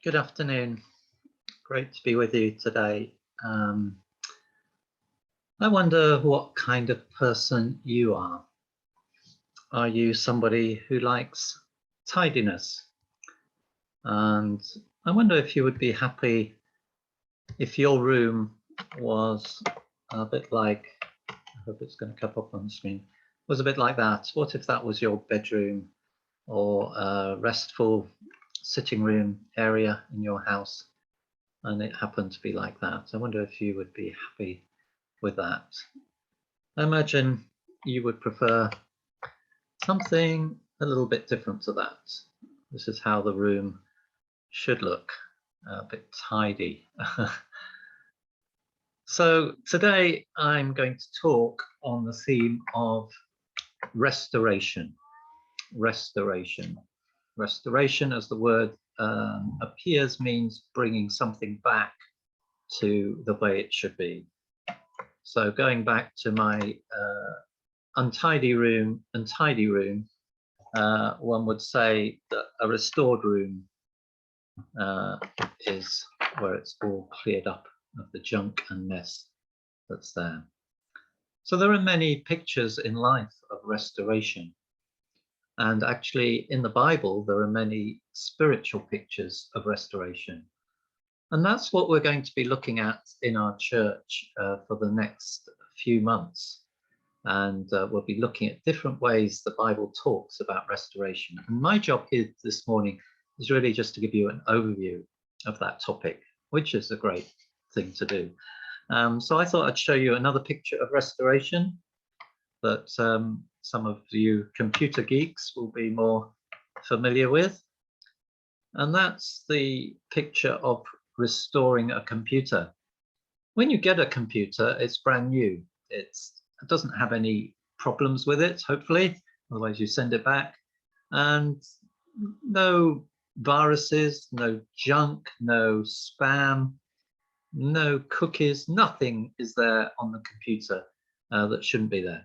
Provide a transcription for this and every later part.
Good afternoon. Great to be with you today. I wonder what kind of person you are. Are you somebody who likes tidiness? And I wonder if you would be happy if your room was a bit like, I hope it's going to come up on the screen, was a bit like that. What if that was your bedroom or a restful sitting room area in your house? And it happened to be like that. I wonder if you would be happy with that. I imagine you would prefer something a little bit different to that. This is how the room should look, a bit tidy. So today I'm going to talk on the theme of restoration. Restoration. Restoration, as the word appears, means bringing something back to the way it should be. So going back to my untidy room and tidy room, one would say that a restored room is where it's all cleared up of the junk and mess that's there. So there are many pictures in life of restoration. And actually in the Bible, there are many spiritual pictures of restoration. And that's what we're going to be looking at in our church for the next few months. And we'll be looking at different ways the Bible talks about restoration. And my job here this morning is really just to give you an overview of that topic, which is a great thing to do. So I thought I'd show you another picture of restoration that some of you computer geeks will be more familiar with. And that's the picture of restoring a computer. When you get a computer, it's brand new. It doesn't have any problems with it, hopefully, otherwise you send it back. And no viruses, no junk, no spam, no cookies, nothing is there on the computer that shouldn't be there.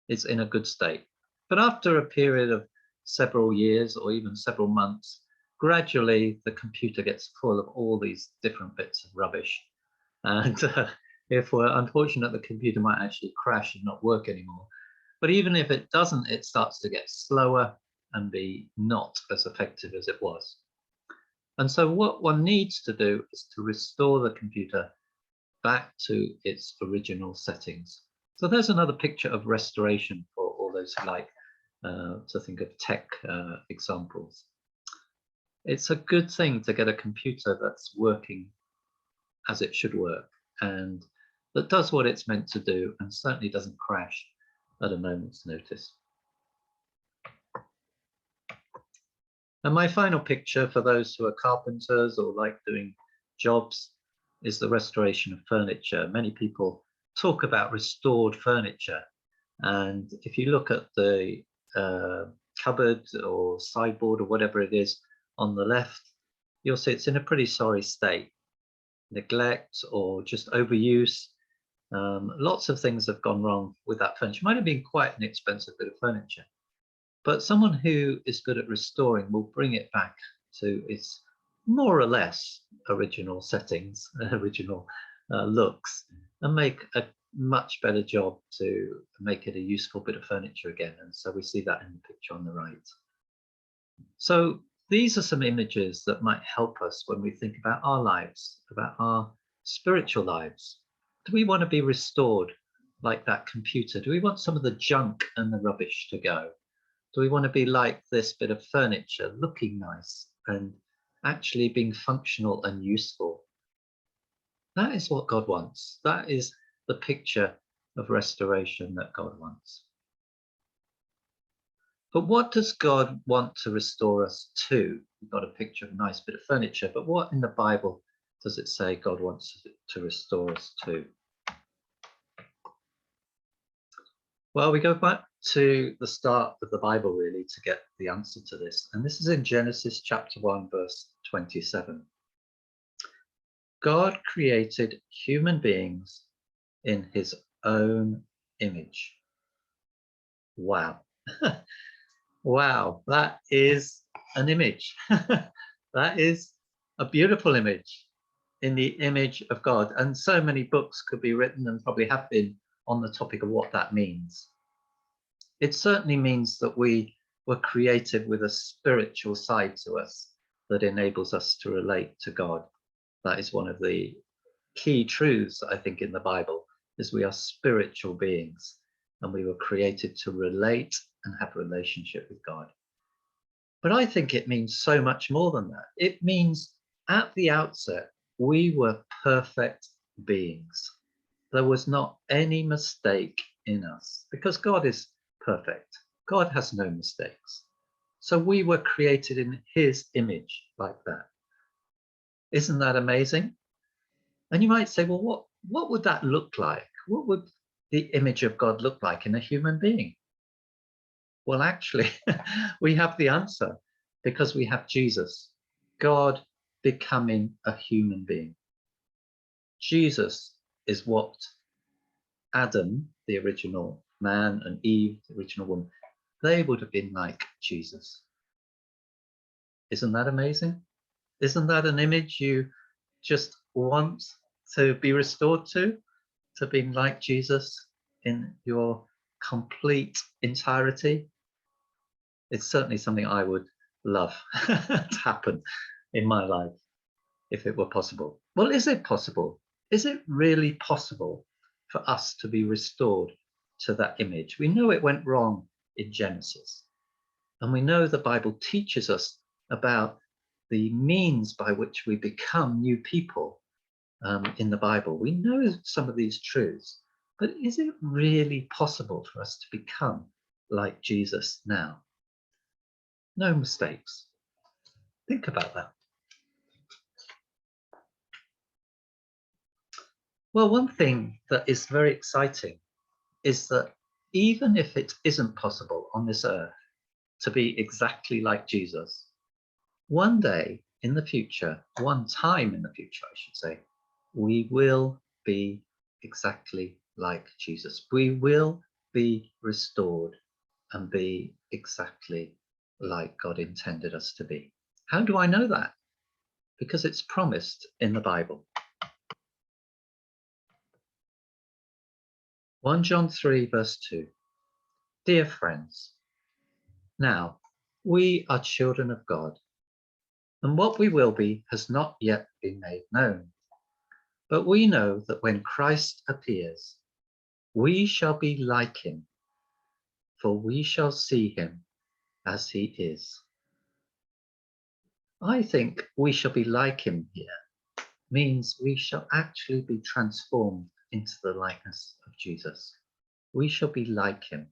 It's in a good state. But after a period of several years or even several months, gradually the computer gets full of all these different bits of rubbish. And if we're unfortunate, the computer might actually crash and not work anymore. But even if it doesn't, it starts to get slower and be not as effective as it was. And so what one needs to do is to restore the computer back to its original settings. So there's another picture of restoration for all those who like to think of tech examples. It's a good thing to get a computer that's working as it should work and that does what it's meant to do and certainly doesn't crash at a moment's notice. And my final picture for those who are carpenters or like doing jobs is the restoration of furniture. Many people talk about restored furniture, and if you look at the cupboard or sideboard or whatever it is on the left, you'll see it's in a pretty sorry state. Neglect or just overuse. Lots of things have gone wrong with that furniture. It might have been quite an expensive bit of furniture, but someone who is good at restoring will bring it back to its more or less original settings, original looks, and make a much better job to make it a useful bit of furniture again. And so we see that in the picture on the right. So these are some images that might help us when we think about our lives, about our spiritual lives. Do we want to be restored like that computer? Do we want some of the junk and the rubbish to go? Do we want to be like this bit of furniture, looking nice and actually being functional and useful? That is what God wants. That is the picture of restoration that God wants. But what does God want to restore us to? We've got a picture of a nice bit of furniture, but what in the Bible does it say God wants to restore us to? Well, we go back to the start of the Bible really to get the answer to this. And this is in Genesis chapter 1, verse 27. God created human beings in his own image. Wow. Wow, that is an image. That is a beautiful image, in the image of God. And so many books could be written and probably have been on the topic of what that means. It certainly means that we were created with a spiritual side to us that enables us to relate to God. That is one of the key truths, I think, in the Bible, is we are spiritual beings and we were created to relate and have a relationship with God. But I think it means so much more than that. It means at the outset, we were perfect beings. There was not any mistake in us because God is perfect. God has no mistakes. So we were created in his image like that. Isn't that amazing? And you might say, well, what would that look like? What would the image of God look like in a human being? Well, actually, we have the answer because we have Jesus, God becoming a human being. Jesus is what Adam, the original man, and Eve, the original woman, they would have been like Jesus. Isn't that amazing? Isn't that an image you just want to be restored to being like Jesus in your complete entirety? It's certainly something I would love to happen in my life if it were possible. Well, is it possible? Is it really possible for us to be restored to that image? We know it went wrong in Genesis, and we know the Bible teaches us about the means by which we become new people in the Bible. We know some of these truths, but is it really possible for us to become like Jesus now? No mistakes. Think about that. Well, one thing that is very exciting is that even if it isn't possible on this earth to be exactly like Jesus, one day in the future, one time in the future, I should say, we will be exactly like Jesus. We will be restored and be exactly like God intended us to be. How do I know that? Because it's promised in the Bible. 1 John 3 verse 2. Dear friends, now we are children of God, and what we will be has not yet been made known. But we know that when Christ appears, we shall be like him, for we shall see him as he is. I think we shall be like him here means we shall actually be transformed into the likeness of Jesus. We shall be like him.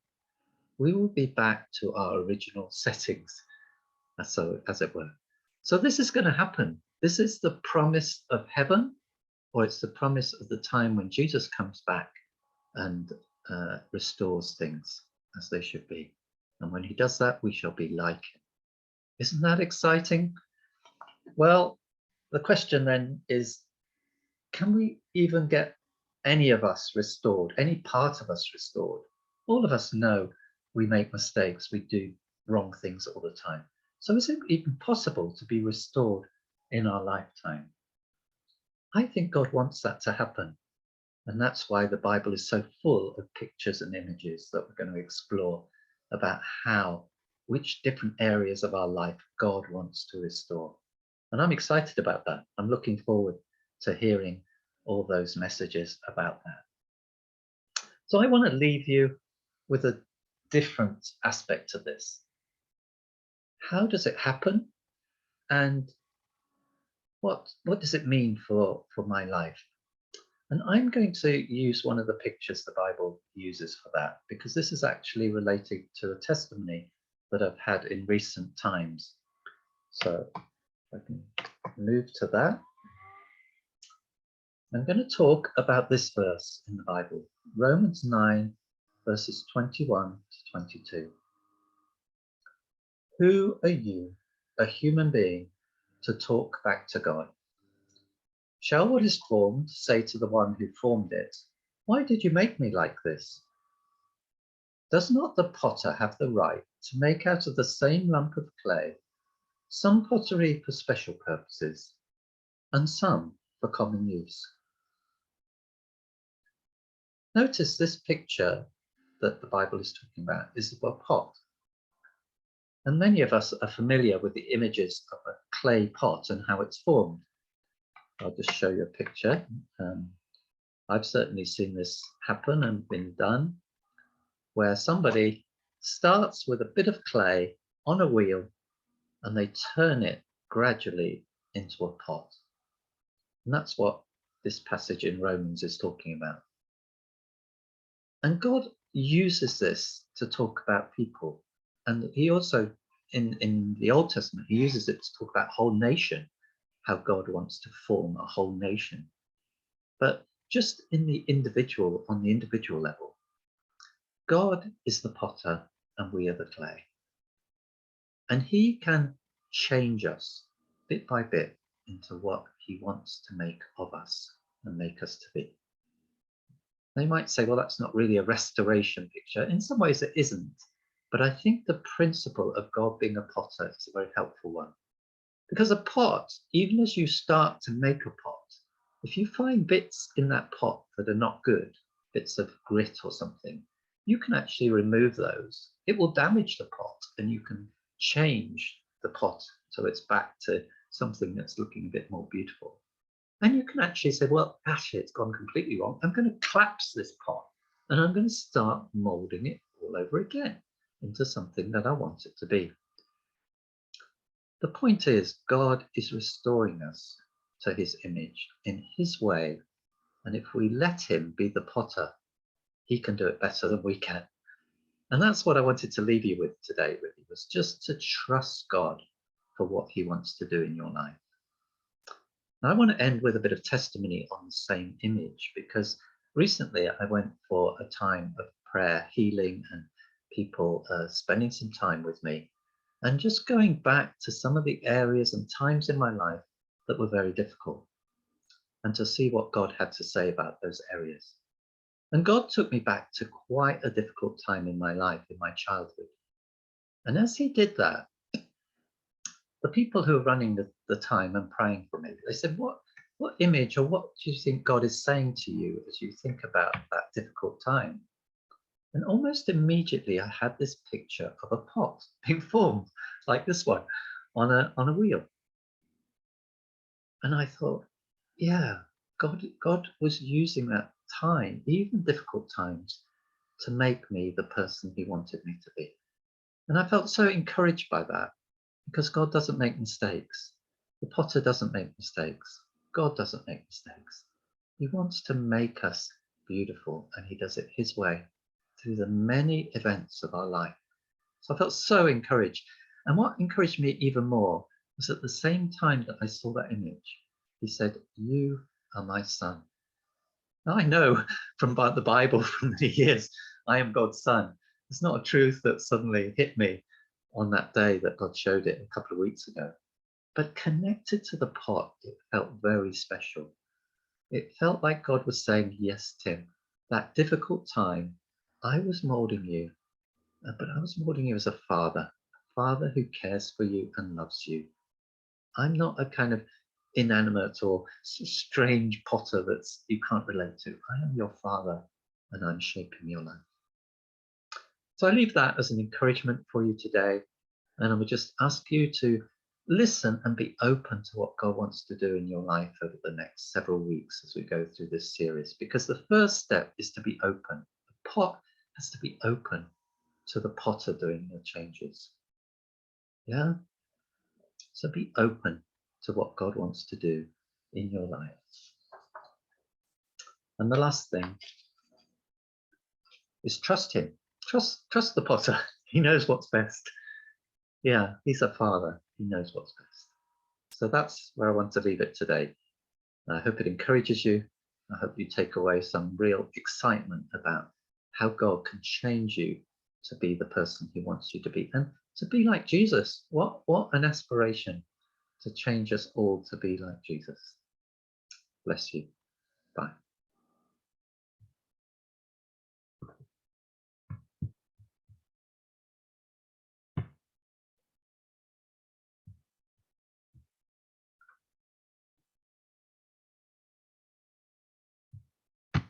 We will be back to our original settings, as it were. So this is going to happen. This is the promise of heaven, or it's the promise of the time when Jesus comes back and restores things as they should be. And when he does that, we shall be like him. Isn't that exciting? Well, the question then is, can we even get any of us restored, any part of us restored? All of us know we make mistakes, we do wrong things all the time. So is it even possible to be restored in our lifetime? I think God wants that to happen. And that's why the Bible is so full of pictures and images that we're going to explore about which different areas of our life God wants to restore. And I'm excited about that. I'm looking forward to hearing all those messages about that. So I want to leave you with a different aspect of this. How does it happen? And what does it mean for my life? And I'm going to use one of the pictures the Bible uses for that, because this is actually related to a testimony that I've had in recent times. So I can move to that. I'm going to talk about this verse in the Bible, Romans 9, verses 21 to 22. Who are you, a human being, to talk back to God? Shall what is formed say to the one who formed it, why did you make me like this? Does not the potter have the right to make out of the same lump of clay some pottery for special purposes and some for common use. Notice this picture that the Bible is talking about is of a pot. And many of us are familiar with the images of a clay pot and how it's formed. I'll just show you a picture. I've certainly seen this happen and been done, where somebody starts with a bit of clay on a wheel and they turn it gradually into a pot. And that's what this passage in Romans is talking about. And God uses this to talk about people. And he also, in the Old Testament, he uses it to talk about whole nation, how God wants to form a whole nation. But just in the individual, on the individual level, God is the potter and we are the clay. And he can change us bit by bit into what he wants to make of us and make us to be. They might say, well, that's not really a restoration picture. In some ways it isn't. But I think the principle of God being a potter is a very helpful one. Because a pot, even as you start to make a pot, if you find bits in that pot that are not good, bits of grit or something, you can actually remove those. It will damage the pot and you can change the pot so it's back to something that's looking a bit more beautiful. And you can actually say, well, actually, it's gone completely wrong. I'm going to collapse this pot and I'm going to start molding it all over again into something that I want it to be. The point is, God is restoring us to his image in his way. And if we let him be the potter, he can do it better than we can. And that's what I wanted to leave you with today, really, was just to trust God for what he wants to do in your life. Now, I want to end with a bit of testimony on the same image, because recently I went for a time of prayer, healing, and people spending some time with me, and just going back to some of the areas and times in my life that were very difficult, and to see what God had to say about those areas. And God took me back to quite a difficult time in my life, in my childhood. And as he did that, the people who are running the time and praying for me, they said, what image or what do you think God is saying to you as you think about that difficult time? And almost immediately I had this picture of a pot being formed like this one on a wheel. And I thought, yeah, God was using that time, even difficult times, to make me the person he wanted me to be. And I felt so encouraged by that, because God doesn't make mistakes. The potter doesn't make mistakes. God doesn't make mistakes. He wants to make us beautiful, and he does it his way through the many events of our life. So I felt so encouraged. And what encouraged me even more was at the same time that I saw that image, he said, you are my son. Now I know from the Bible for many years, I am God's son. It's not a truth that suddenly hit me on that day that God showed it a couple of weeks ago. But connected to the pot, it felt very special. It felt like God was saying, yes, Tim, that difficult time, I was molding you, but I was molding you as a father who cares for you and loves you. I'm not a kind of inanimate or strange potter that you can't relate to. I am your father and I'm shaping your life. So I leave that as an encouragement for you today. And I would just ask you to listen and be open to what God wants to do in your life over the next several weeks as we go through this series. Because the first step is to be open. The pot has to be open to the potter doing the changes. Yeah? So be open to what God wants to do in your life. And the last thing is trust him. Trust the potter. He knows what's best. Yeah, he's a father. He knows what's best. So that's where I want to leave it today. I hope it encourages you. I hope you take away some real excitement about how God can change you to be the person he wants you to be, and to be like Jesus. What an aspiration to change us all to be like Jesus. Bless you. Bye.